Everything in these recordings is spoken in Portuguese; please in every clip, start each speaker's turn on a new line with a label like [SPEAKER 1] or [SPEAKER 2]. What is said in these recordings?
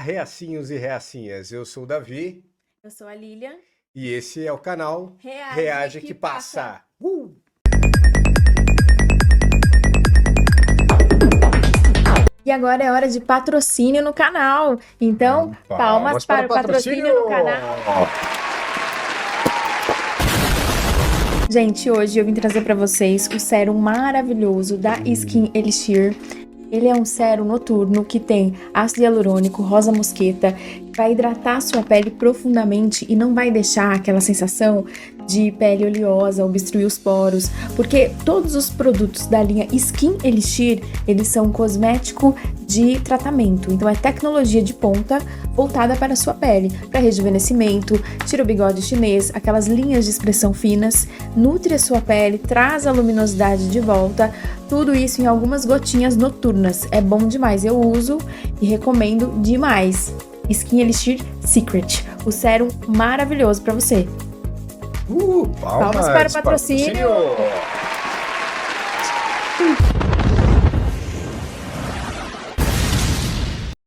[SPEAKER 1] reacinhos e reacinhas, eu sou o Davi
[SPEAKER 2] Eu sou a Lilian.
[SPEAKER 1] e esse é o canal
[SPEAKER 2] Reage
[SPEAKER 1] que
[SPEAKER 2] que
[SPEAKER 1] Passa.
[SPEAKER 2] E agora é hora de patrocínio no canal. Então, palmas para o patrocínio no canal. Gente, hoje eu vim trazer para vocês o sérum maravilhoso da Skin Elixir. Ele é um sérum noturno que tem ácido hialurônico, rosa mosqueta, vai hidratar sua pele profundamente e não vai deixar aquela sensação de pele oleosa, obstruir os poros, porque todos os produtos da linha Skin Elixir, eles são cosmético de tratamento, então é tecnologia de ponta voltada para a sua pele, para rejuvenescimento, tira o bigode chinês, aquelas linhas de expressão finas, nutre a sua pele, traz a luminosidade de volta, tudo isso em algumas gotinhas noturnas. É bom demais, eu uso e recomendo demais. Skin Elixir Secret, o sérum maravilhoso para você.
[SPEAKER 1] Palmas
[SPEAKER 2] para o patrocínio.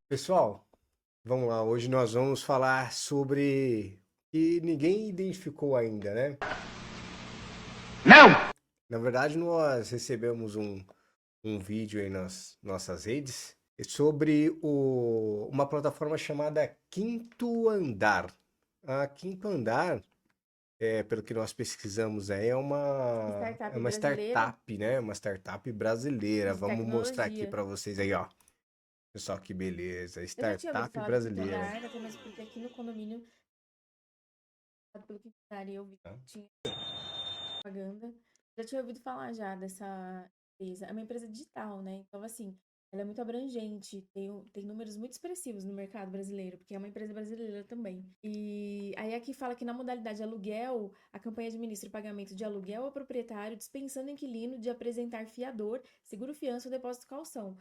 [SPEAKER 1] Pessoal, vamos lá. Hoje nós vamos falar sobre que ninguém identificou ainda, né?
[SPEAKER 3] Não!
[SPEAKER 1] Na verdade, nós recebemos um vídeo aí nas nossas redes sobre uma plataforma chamada Quinto Andar. A Quinto Andar, pelo que nós pesquisamos, é uma startup, né? Uma startup brasileira. Vamos mostrar aqui para vocês aí, ó. Pessoal, que beleza. Startup brasileira.
[SPEAKER 2] Mas porque aqui no condomínio, pelo que eu vi, tinha propaganda. Já tinha ouvido falar já dessa empresa. É uma empresa digital, né? Então, assim, ela é muito abrangente, tem números muito expressivos no mercado brasileiro, porque é uma empresa brasileira também. E aí aqui fala que na modalidade aluguel, a campanha administra o pagamento de aluguel ao proprietário, dispensando o inquilino de apresentar fiador, seguro fiança ou depósito de caução.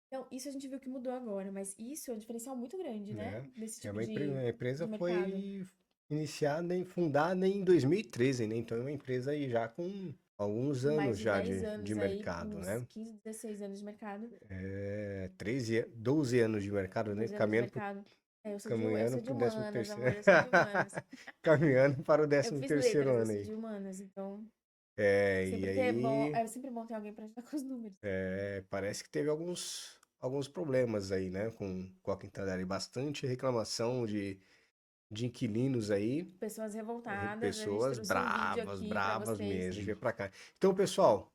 [SPEAKER 2] Então, isso a gente viu que mudou agora, mas isso é um diferencial muito grande, né? Desse tipo
[SPEAKER 1] A empresa
[SPEAKER 2] de
[SPEAKER 1] foi fundada em 2013, né? Então é uma empresa aí já com alguns anos
[SPEAKER 2] mais de
[SPEAKER 1] já
[SPEAKER 2] 10 anos
[SPEAKER 1] de mercado,
[SPEAKER 2] uns
[SPEAKER 1] né?
[SPEAKER 2] 15, 16 anos de mercado.
[SPEAKER 1] 12 anos de mercado, né?
[SPEAKER 2] 12 anos de mercado. Eu sou de humanas, amor, eu sou de humanas.
[SPEAKER 1] Caminhando para o
[SPEAKER 2] Eu fiz
[SPEAKER 1] 13º
[SPEAKER 2] letras,
[SPEAKER 1] ano
[SPEAKER 2] eu
[SPEAKER 1] aí.
[SPEAKER 2] sou de humanas, então
[SPEAKER 1] E aí,
[SPEAKER 2] é sempre bom ter alguém para ajudar com os números.
[SPEAKER 1] parece que teve alguns problemas aí, né? Com a Quinta Andar, e bastante reclamação de inquilinos aí.
[SPEAKER 2] Pessoas revoltadas,
[SPEAKER 1] Pessoas
[SPEAKER 2] a gente trouxe um vídeo
[SPEAKER 1] bravas,
[SPEAKER 2] aqui pra
[SPEAKER 1] bravas
[SPEAKER 2] vocês.
[SPEAKER 1] mesmo, de ver pra cá. Então, pessoal,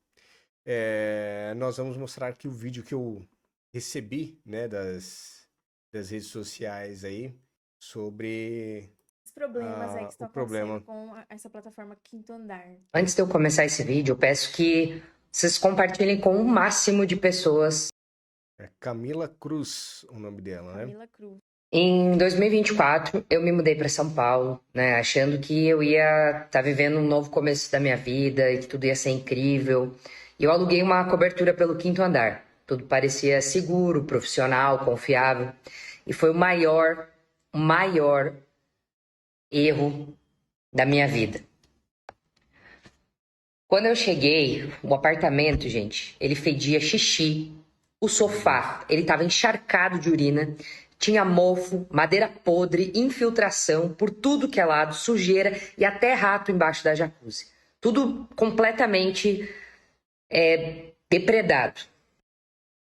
[SPEAKER 1] nós vamos mostrar aqui o vídeo que eu recebi, né, das redes sociais aí, sobre
[SPEAKER 2] Os problemas aí que estão
[SPEAKER 1] o problema.
[SPEAKER 2] acontecendo com essa plataforma Quinto Andar.
[SPEAKER 3] Antes de eu começar esse vídeo, eu peço que vocês compartilhem com o máximo de pessoas.
[SPEAKER 1] É Camila Cruz o nome dela, né?
[SPEAKER 2] Camila Cruz.
[SPEAKER 3] Em 2024, eu me mudei para São Paulo, né, achando que eu ia estar vivendo um novo começo da minha vida e que tudo ia ser incrível. E eu aluguei uma cobertura pelo Quinto Andar. Tudo parecia seguro, profissional, confiável. E foi o maior erro da minha vida. Quando eu cheguei, o apartamento, gente, ele fedia xixi. O sofá, ele estava encharcado de urina. Tinha mofo, madeira podre, infiltração por tudo que é lado, sujeira e até rato embaixo da jacuzzi. Tudo completamente depredado.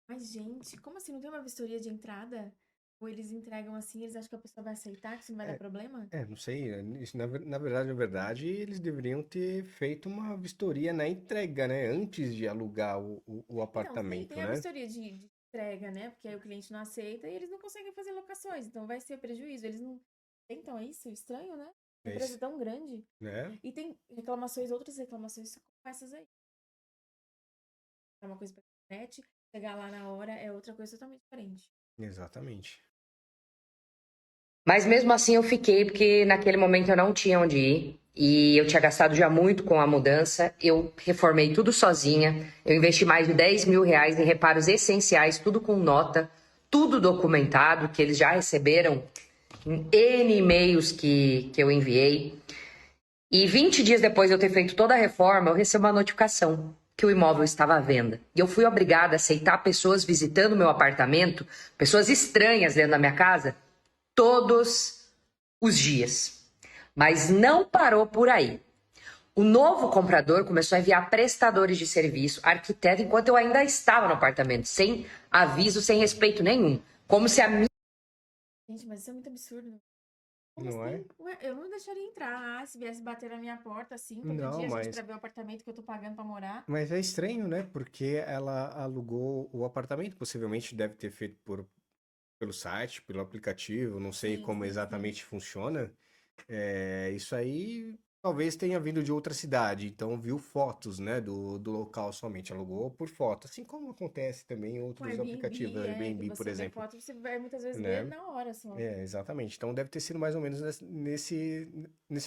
[SPEAKER 2] Mas, gente, como assim? Não tem uma vistoria de entrada? Ou eles entregam assim, eles acham que a pessoa vai aceitar, que isso não vai dar problema?
[SPEAKER 1] Não sei. Isso, na verdade, eles deveriam ter feito uma vistoria na entrega, né? Antes de alugar o apartamento,
[SPEAKER 2] Então, tem a
[SPEAKER 1] né?
[SPEAKER 2] vistoria de entrega, né? Porque aí o cliente não aceita e eles não conseguem fazer locações. Então, vai ser prejuízo. Eles não... Então, é isso? Estranho, né? Uma empresa tão grande.
[SPEAKER 1] Né?
[SPEAKER 2] E tem reclamações, outras reclamações como essas aí. É uma coisa pra internet, chegar lá na hora é outra coisa totalmente diferente.
[SPEAKER 1] Exatamente.
[SPEAKER 3] Mas mesmo assim eu fiquei, porque naquele momento eu não tinha onde ir. E eu tinha gastado já muito com a mudança. Eu reformei tudo sozinha. Eu investi mais de 10 mil reais em reparos essenciais, tudo com nota, tudo documentado, que eles já receberam em N e-mails que eu enviei. E 20 dias depois de eu ter feito toda a reforma, eu recebi uma notificação que o imóvel estava à venda. E eu fui obrigada a aceitar pessoas visitando meu apartamento, pessoas estranhas dentro da minha casa, todos os dias. Mas não parou por aí. O novo comprador começou a enviar prestadores de serviço, arquiteto, enquanto eu ainda estava no apartamento, sem aviso, sem respeito nenhum. Como se a minha.
[SPEAKER 2] Gente, mas isso é muito absurdo. Como
[SPEAKER 1] Não é?
[SPEAKER 2] assim? Ué, eu não deixaria entrar. Ah, se viesse bater na minha porta assim, todo
[SPEAKER 1] Não,
[SPEAKER 2] dia, gente,
[SPEAKER 1] mas
[SPEAKER 2] pra ver o apartamento que eu tô pagando pra morar.
[SPEAKER 1] Mas é estranho, né? Porque ela alugou o apartamento, possivelmente deve ter feito pelo site, pelo aplicativo, não sei
[SPEAKER 2] Sim,
[SPEAKER 1] como
[SPEAKER 2] sim, sim.
[SPEAKER 1] exatamente funciona. Isso aí talvez tenha vindo de outra cidade, então viu fotos, né, do local somente, alugou por foto, assim como acontece também em
[SPEAKER 2] Com
[SPEAKER 1] outros aplicativos,
[SPEAKER 2] Airbnb, que
[SPEAKER 1] Airbnb, por
[SPEAKER 2] você vê
[SPEAKER 1] exemplo,
[SPEAKER 2] foto, você vai muitas vezes ver
[SPEAKER 1] né?
[SPEAKER 2] na hora só.
[SPEAKER 1] Exatamente. Então deve ter sido mais ou menos nesse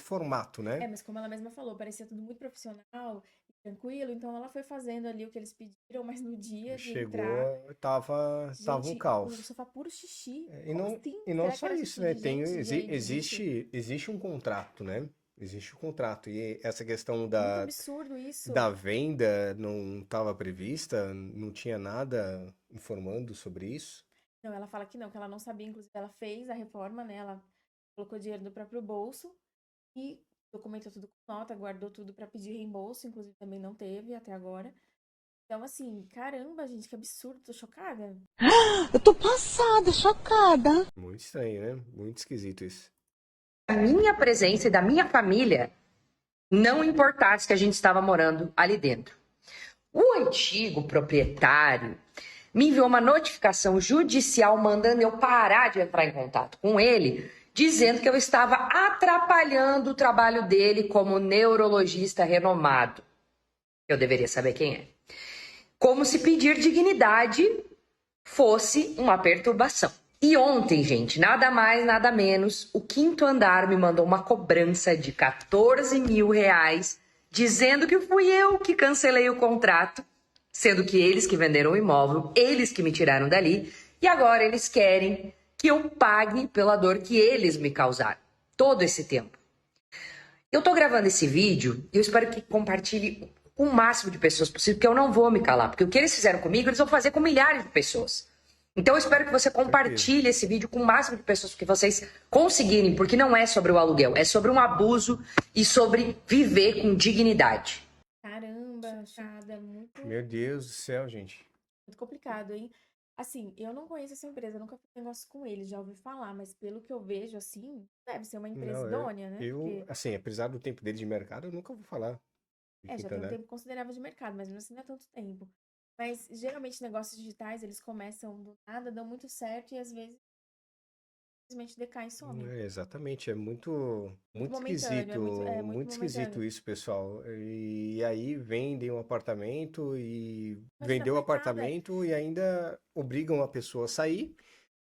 [SPEAKER 1] formato, né?
[SPEAKER 2] É, mas como ela mesma falou, parecia tudo muito profissional e tranquilo, então ela foi fazendo ali o que eles pediram, mas no dia de entrar,
[SPEAKER 1] Chegou, tava um
[SPEAKER 2] gente, o
[SPEAKER 1] caos.
[SPEAKER 2] sofá puro xixi.
[SPEAKER 1] É,
[SPEAKER 2] Como assim?
[SPEAKER 1] e não
[SPEAKER 2] Será que
[SPEAKER 1] só
[SPEAKER 2] era
[SPEAKER 1] isso,
[SPEAKER 2] xixi
[SPEAKER 1] né?
[SPEAKER 2] de gente, de bicho?
[SPEAKER 1] Existe um contrato, né? Existe um contrato. E essa questão
[SPEAKER 2] Muito absurdo
[SPEAKER 1] da
[SPEAKER 2] isso.
[SPEAKER 1] venda não estava prevista, não tinha nada informando sobre isso.
[SPEAKER 2] Não, ela fala que não, que ela não sabia, inclusive ela fez a reforma, né? Ela colocou dinheiro do próprio bolso e documentou tudo com nota, guardou tudo pra pedir reembolso, inclusive também não teve até agora. Então, assim, caramba, gente, que absurdo, tô chocada.
[SPEAKER 4] Eu tô passada, chocada.
[SPEAKER 1] Muito estranho, né? Muito esquisito isso.
[SPEAKER 3] Minha presença e da minha família não importasse que a gente estava morando ali dentro. O antigo proprietário me enviou uma notificação judicial mandando eu parar de entrar em contato com ele, dizendo que eu estava atrapalhando o trabalho dele como neurologista renomado. Eu deveria saber quem é. Como se pedir dignidade fosse uma perturbação. E ontem, gente, nada mais, nada menos, o quinto andar me mandou uma cobrança de 14 mil reais, dizendo que fui eu que cancelei o contrato, sendo que eles que venderam o imóvel, eles que me tiraram dali, e agora eles querem que eu pague pela dor que eles me causaram todo esse tempo. Eu tô gravando esse vídeo e eu espero que compartilhe com o máximo de pessoas possível, porque eu não vou me calar, porque o que eles fizeram comigo, eles vão fazer com milhares de pessoas. Então eu espero que você
[SPEAKER 1] Certeza.
[SPEAKER 3] compartilhe esse vídeo com o máximo de pessoas que vocês conseguirem, porque não é sobre o aluguel, é sobre um abuso e sobre viver com dignidade.
[SPEAKER 2] Caramba, chocada, muito,
[SPEAKER 1] Meu Deus do céu, gente.
[SPEAKER 2] muito complicado, hein? Assim, eu não conheço essa empresa, nunca fiz negócio com eles, já ouvi falar, mas pelo que eu vejo, assim, deve ser uma empresa
[SPEAKER 1] Não,
[SPEAKER 2] idônea, né? Porque,
[SPEAKER 1] assim, apesar do tempo dele de mercado, eu nunca vou falar de
[SPEAKER 2] já
[SPEAKER 1] quinto
[SPEAKER 2] tem um
[SPEAKER 1] andar.
[SPEAKER 2] tempo considerável de mercado, mas mesmo assim não é tanto tempo. Mas, geralmente, negócios digitais, eles começam do nada, dão muito certo e, às vezes, simplesmente decaem e somem.
[SPEAKER 1] Exatamente,
[SPEAKER 2] Muito
[SPEAKER 1] muito
[SPEAKER 2] momentâneo, muito
[SPEAKER 1] muito esquisito
[SPEAKER 2] momentâneo.
[SPEAKER 1] isso, pessoal. E aí vendem um apartamento e
[SPEAKER 2] Imagina,
[SPEAKER 1] vendeu o
[SPEAKER 2] coitada,
[SPEAKER 1] apartamento e ainda obrigam a pessoa a sair,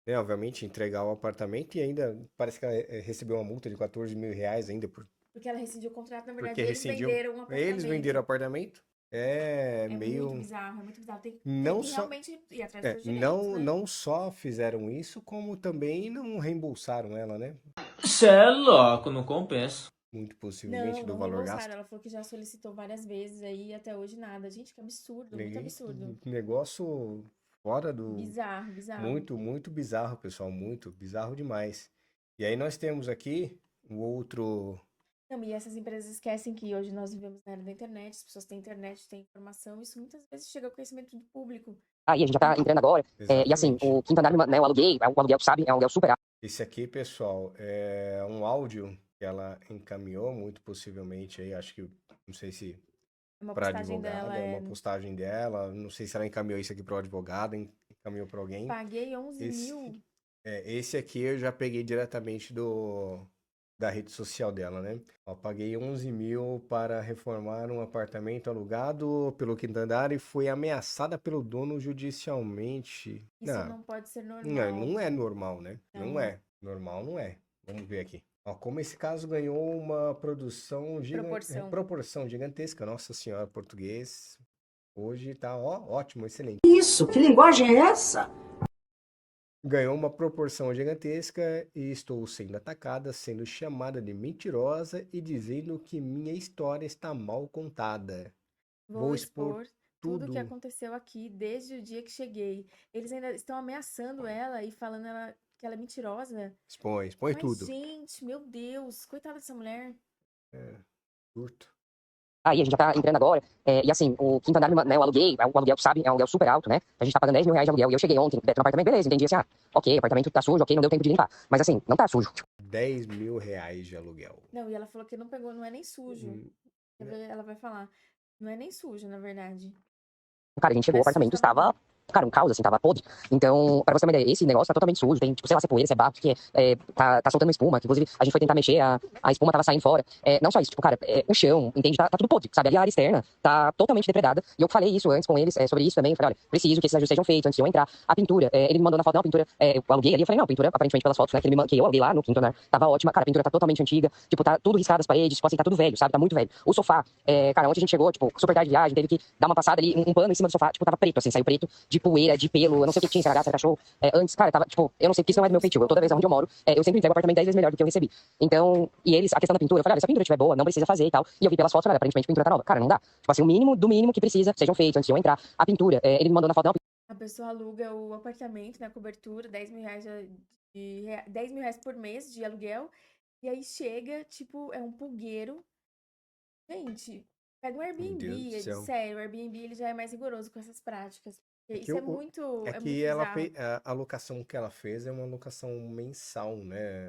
[SPEAKER 1] né? Obviamente, entregar o apartamento e ainda parece que ela recebeu uma multa de 14 mil reais ainda
[SPEAKER 2] porque ela rescindiu o contrato, na
[SPEAKER 1] porque
[SPEAKER 2] verdade, eles
[SPEAKER 1] rescindiu.
[SPEAKER 2] venderam um
[SPEAKER 1] Eles venderam o
[SPEAKER 2] apartamento.
[SPEAKER 1] apartamento. É
[SPEAKER 2] É muito
[SPEAKER 1] meio.
[SPEAKER 2] bizarro, é muito bizarro. Tem
[SPEAKER 1] Não
[SPEAKER 2] que
[SPEAKER 1] só.
[SPEAKER 2] realmente ir atrás dos seus direitos,
[SPEAKER 1] Não,
[SPEAKER 2] né?
[SPEAKER 1] não só fizeram isso, como também não reembolsaram ela, né?
[SPEAKER 5] Cê é louco, não compensa.
[SPEAKER 1] Muito possivelmente
[SPEAKER 2] Não,
[SPEAKER 1] do
[SPEAKER 2] não
[SPEAKER 1] valor
[SPEAKER 2] reembolsaram.
[SPEAKER 1] gasto.
[SPEAKER 2] Ela falou que já solicitou várias vezes aí e até hoje nada. Gente, que absurdo, muito absurdo.
[SPEAKER 1] Negócio fora do.
[SPEAKER 2] Bizarro, bizarro.
[SPEAKER 1] Muito, muito bizarro, pessoal. Muito bizarro demais. E aí nós temos aqui o outro.
[SPEAKER 2] Não, e essas empresas esquecem que hoje nós vivemos na era da internet, as pessoas têm internet, têm informação, isso muitas vezes chega ao conhecimento do público.
[SPEAKER 3] Aí a gente já tá
[SPEAKER 2] E
[SPEAKER 3] entrando agora. E assim,
[SPEAKER 1] Exatamente.
[SPEAKER 3] o quinto andar, né, eu aluguei, o aluguel, sabe, é um aluguel super.
[SPEAKER 1] Esse aqui, pessoal, é um áudio que ela encaminhou, muito possivelmente aí, acho que, não sei se
[SPEAKER 2] é uma
[SPEAKER 1] para
[SPEAKER 2] postagem dela
[SPEAKER 1] advogada, uma postagem dela, não sei se ela encaminhou isso aqui para o advogado, encaminhou para alguém.
[SPEAKER 2] paguei 11
[SPEAKER 1] Esse,
[SPEAKER 2] mil.
[SPEAKER 1] esse aqui eu já peguei diretamente da rede social dela, né? Ó, paguei 11 mil para reformar um apartamento alugado pelo quinto andar e foi ameaçada pelo dono judicialmente.
[SPEAKER 2] Isso não pode ser
[SPEAKER 1] Não,
[SPEAKER 2] normal.
[SPEAKER 1] não é normal, né? Não
[SPEAKER 2] Não.
[SPEAKER 1] é. Normal não é. Vamos ver aqui. Ó, como esse caso ganhou uma produção
[SPEAKER 2] Proporção.
[SPEAKER 1] proporção gigantesca. Nossa Senhora, português hoje tá, ó, ótimo, excelente.
[SPEAKER 4] Isso, que linguagem é essa?
[SPEAKER 1] Ganhou uma proporção gigantesca e estou sendo atacada, sendo chamada de mentirosa e dizendo que minha história está mal contada.
[SPEAKER 2] Vou
[SPEAKER 1] Expor
[SPEAKER 2] expor tudo o que
[SPEAKER 1] tudo.
[SPEAKER 2] aconteceu aqui desde o dia que cheguei. Eles ainda estão ameaçando ela e falando ela que ela é mentirosa.
[SPEAKER 1] Expõe
[SPEAKER 2] Mas,
[SPEAKER 1] tudo.
[SPEAKER 2] gente, meu Deus, coitada dessa mulher.
[SPEAKER 1] Curto.
[SPEAKER 6] Aí a gente já tá entrando agora, e assim, o quinto andar, né, eu aluguei, o aluguel, tu sabe, é um aluguel super alto, né? A gente tá pagando 10 mil reais de aluguel, e eu cheguei ontem, no apartamento, beleza, entendi assim, ok, o apartamento tá sujo, ok, não deu tempo de limpar. Mas assim, não tá sujo.
[SPEAKER 1] 10 mil reais de aluguel.
[SPEAKER 2] Não, e ela falou que não pegou, não é nem sujo.
[SPEAKER 1] Hum,
[SPEAKER 2] Quer ver? Ela vai falar. Não é nem sujo, na verdade.
[SPEAKER 6] Cara, a gente chegou, o
[SPEAKER 2] Mas sujo
[SPEAKER 6] apartamento
[SPEAKER 2] tava
[SPEAKER 6] estava,
[SPEAKER 2] ali.
[SPEAKER 6] cara, um caos, assim, tava podre. Então, pra você ter uma ideia, esse negócio tá totalmente sujo, tem, tipo, sei lá, se é poeira, se é barro, que tá soltando espuma, que inclusive a gente foi tentar mexer, a espuma tava saindo fora. Não só isso, tipo, cara, o chão, entende? Tá tudo podre, sabe? Ali a área externa tá totalmente depredada. E eu falei isso antes com eles, sobre isso também. Eu falei, olha, preciso que esses ajustes sejam feitos antes de eu entrar. A pintura, ele me mandou na foto, não, a pintura, eu aluguei ali. Eu falei, não, a pintura, aparentemente pelas fotos, né, que eu aluguei lá no quinto andar, tava ótima. Cara, a pintura tá totalmente antiga, tipo, tá tudo riscado as paredes, tipo assim, tá tudo velho, sabe? Tá muito velho. O sofá, cara, ontem a gente chegou, tipo, super tarde de viagem, teve que dar uma passada ali, um pano em cima do sofá, tipo, tava preto, assim, saiu preto de poeira, de pelo, eu não sei o que tinha, se era gato, se era cachorro. Antes, cara, tava, tipo, eu não sei porque isso não é do meu feitio. Eu, toda vez onde eu moro, eu sempre entrego o apartamento 10 vezes melhor do que eu recebi. Então, e eles, a questão da pintura, eu falei, olha, se a pintura estiver boa, não precisa fazer e tal. E eu vi pelas fotos, falei, olha, aparentemente a pintura tá nova. Cara, não dá. Tipo assim, o mínimo do mínimo que precisa, sejam feitos antes de eu entrar. A pintura, ele me mandou na foto, não,
[SPEAKER 2] A pessoa aluga o apartamento, né, cobertura, 10 mil reais, 10 mil reais por mês de aluguel. E aí chega, tipo, é um pulgueiro. Gente, pega um
[SPEAKER 1] Meu Deus do
[SPEAKER 2] Airbnb,
[SPEAKER 1] céu.
[SPEAKER 2] sério, o Airbnb ele já é mais rigoroso com essas práticas.
[SPEAKER 1] É que,
[SPEAKER 2] Isso
[SPEAKER 1] é
[SPEAKER 2] é
[SPEAKER 1] que
[SPEAKER 2] muito
[SPEAKER 1] ela
[SPEAKER 2] bizarro.
[SPEAKER 1] fez, a locação que ela fez é uma locação mensal, né?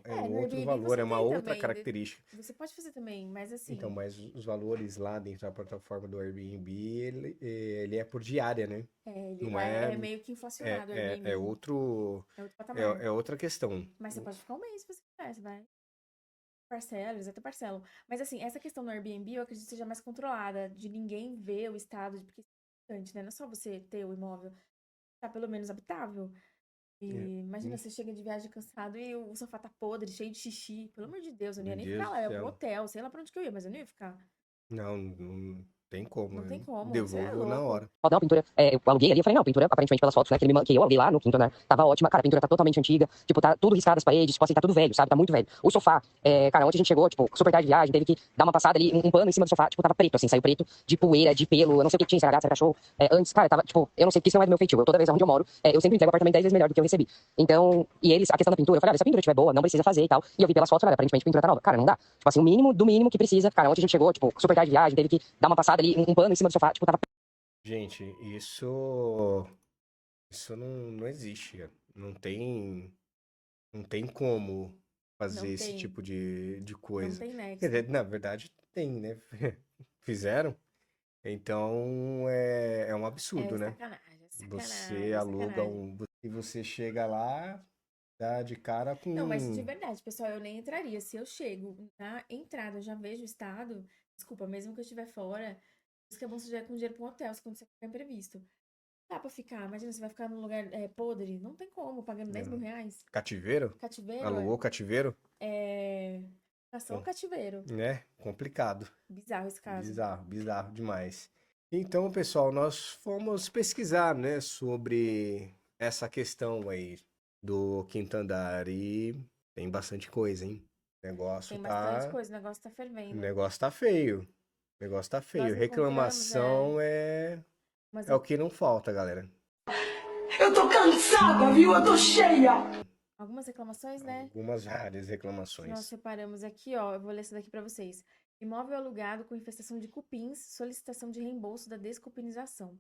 [SPEAKER 1] É um
[SPEAKER 2] No
[SPEAKER 1] outro
[SPEAKER 2] Airbnb
[SPEAKER 1] valor,
[SPEAKER 2] você
[SPEAKER 1] é uma
[SPEAKER 2] tem
[SPEAKER 1] outra
[SPEAKER 2] também.
[SPEAKER 1] característica.
[SPEAKER 2] Você pode fazer também, mas
[SPEAKER 1] Então,
[SPEAKER 2] assim,
[SPEAKER 1] mas os valores lá dentro da plataforma do Airbnb, ele é por diária, né?
[SPEAKER 2] ele
[SPEAKER 1] Não
[SPEAKER 2] lá
[SPEAKER 1] é,
[SPEAKER 2] é meio que inflacionado o
[SPEAKER 1] é
[SPEAKER 2] Airbnb.
[SPEAKER 1] outro,
[SPEAKER 2] É outro patamar.
[SPEAKER 1] é outra questão.
[SPEAKER 2] Mas você pode ficar um mês se você quiser, você vai. Parcela, eles até parcelam. Mas assim, essa questão do Airbnb eu acredito que seja mais controlada, de ninguém ver o estado, porque isso é importante, né? Não é só você ter o imóvel, tá pelo menos habitável.
[SPEAKER 1] É,
[SPEAKER 2] E imagina, você chega de viagem cansado e o sofá tá podre, cheio de xixi. Pelo amor de Deus, eu não ia
[SPEAKER 1] meu
[SPEAKER 2] nem
[SPEAKER 1] Deus
[SPEAKER 2] ficar
[SPEAKER 1] do
[SPEAKER 2] lá, eu ia pro
[SPEAKER 1] céu.
[SPEAKER 2] hotel, sei lá pra onde que eu ia, mas eu não ia ficar.
[SPEAKER 1] Não, não tem como.
[SPEAKER 2] Não tem
[SPEAKER 1] Eu
[SPEAKER 2] como, você é
[SPEAKER 1] devolvo na
[SPEAKER 2] louco.
[SPEAKER 1] hora.
[SPEAKER 6] não, a pintura, eu aluguei ali, eu falei, não, a pintura, aparentemente pelas fotos, né, que eu aluguei lá no quinto andar, tava ótima. Cara, a pintura tá totalmente antiga, tipo, tá tudo riscado as paredes, tipo assim, tá tudo velho, sabe? Tá muito velho. O sofá, cara, ontem a gente chegou, tipo, super tarde de viagem, teve que dar uma passada ali, um pano em cima do sofá, tipo, tava preto, assim, saiu preto de poeira, de pelo, eu não sei o que tinha, se era gato, se era cachorro. Antes, cara, tava, tipo, eu não sei porque isso não é do meu feitio. Eu, toda vez onde eu moro, eu sempre entrego o apartamento 10 vezes melhor do que eu recebi. Então, e eles, a questão da pintura, eu falei, olha, se a pintura estiver boa, não precisa fazer e tal. E eu vi pelas fotos, falei, olha, aparentemente a pintura tá nova. Cara, não dá. Tipo assim, o mínimo do mínimo que precisa. Cara, ontem a gente chegou, tipo, super tarde de viagem, teve que dar uma passada ali, um pano em cima do sofá, tipo, tava.
[SPEAKER 1] Gente, isso não existe. Não tem como fazer
[SPEAKER 2] Não
[SPEAKER 1] esse
[SPEAKER 2] tem,
[SPEAKER 1] tipo de
[SPEAKER 2] não
[SPEAKER 1] coisa.
[SPEAKER 2] tem
[SPEAKER 1] Quer
[SPEAKER 2] nexo.
[SPEAKER 1] dizer, na verdade tem, né? Fizeram. Então é um absurdo,
[SPEAKER 2] É
[SPEAKER 1] né?
[SPEAKER 2] sacanagem, é
[SPEAKER 1] Você
[SPEAKER 2] sacanagem, é
[SPEAKER 1] aluga
[SPEAKER 2] sacanagem.
[SPEAKER 1] e você chega lá, dá de cara
[SPEAKER 2] Não, mas de
[SPEAKER 1] com.
[SPEAKER 2] verdade, pessoal, eu nem entraria. Se eu chego na entrada, eu já vejo o estado, desculpa, mesmo que eu estiver fora, isso que é bom você já ir com dinheiro para um hotel, se acontecer qualquer imprevisto. Dá pra ficar, imagina, você vai ficar num lugar podre, não tem como, pagando 10 mil
[SPEAKER 1] Né,
[SPEAKER 2] reais.
[SPEAKER 1] cativeiro?
[SPEAKER 2] Cativeiro
[SPEAKER 1] Alugou cativeiro?
[SPEAKER 2] é ficar
[SPEAKER 1] Bom,
[SPEAKER 2] cativeiro.
[SPEAKER 1] né? Complicado.
[SPEAKER 2] Bizarro esse caso.
[SPEAKER 1] Bizarro, bizarro demais. Então, pessoal, nós fomos pesquisar, né, sobre essa questão aí do quinto andar e tem bastante coisa, hein?
[SPEAKER 2] Tem bastante coisa, o negócio tá
[SPEAKER 1] O
[SPEAKER 2] fervendo.
[SPEAKER 1] negócio tá feio. O negócio tá feio.
[SPEAKER 2] Nós encontramos
[SPEAKER 1] Reclamação
[SPEAKER 2] umas,
[SPEAKER 1] é o que não falta, galera.
[SPEAKER 4] Eu tô cansada, viu? Eu tô cheia.
[SPEAKER 2] algumas reclamações, né?
[SPEAKER 1] Algumas várias
[SPEAKER 2] Que nós
[SPEAKER 1] reclamações.
[SPEAKER 2] separamos aqui, ó. Eu vou ler essa daqui pra vocês. Imóvel alugado com infestação de cupins, solicitação de reembolso da descupinização.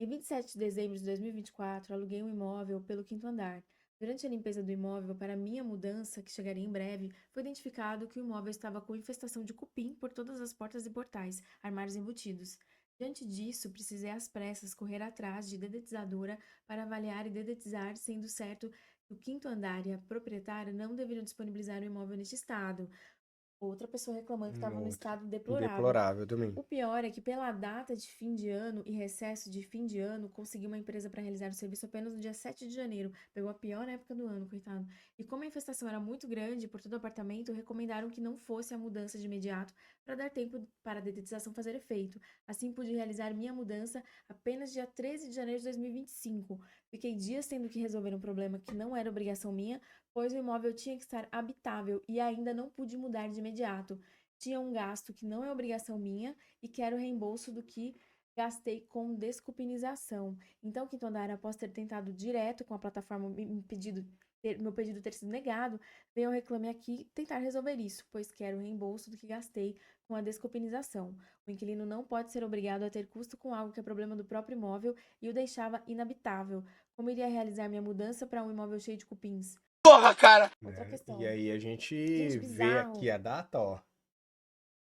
[SPEAKER 2] Em 27 de dezembro de 2024, aluguei um imóvel pelo quinto andar. Durante a limpeza do imóvel para minha mudança, que chegaria em breve, foi identificado que o imóvel estava com infestação de cupim por todas as portas e portais, armários embutidos. Diante disso, precisei às pressas correr atrás de dedetizadora para avaliar e dedetizar, sendo certo que o quinto andar e a proprietária não deveriam disponibilizar o imóvel neste estado. Outra pessoa reclamando que estava no
[SPEAKER 1] Outra.
[SPEAKER 2] estado deplorável.
[SPEAKER 1] Deplorável também.
[SPEAKER 2] O pior é que, pela data de fim de ano e recesso de fim de ano, consegui uma empresa para realizar o serviço apenas no dia 7 de janeiro. Pegou a pior época do ano, coitado. E como a infestação era muito grande por todo o apartamento, recomendaram que não fosse a mudança de imediato para dar tempo para a dedetização fazer efeito. Assim, pude realizar minha mudança apenas dia 13 de janeiro de 2025. Fiquei dias tendo que resolver um problema que não era obrigação minha, pois o imóvel tinha que estar habitável e ainda não pude mudar de imediato. Tinha um gasto que não é obrigação minha e quero reembolso do que gastei com descupinização. Então, Quinto Andar, após ter tentado direto com a plataforma me pedido meu pedido ter sido negado, venho ao Reclame Aqui tentar resolver isso, pois quero o reembolso do que gastei com a desculpinização. O inquilino não pode ser obrigado a ter custo com algo que é problema do próprio imóvel e o deixava inabitável. Como iria realizar minha mudança para um imóvel cheio de cupins? Outra
[SPEAKER 1] né?
[SPEAKER 2] questão.
[SPEAKER 1] E aí a gente
[SPEAKER 2] Gente,
[SPEAKER 1] vê aqui
[SPEAKER 2] bizarro.
[SPEAKER 1] a data, ó.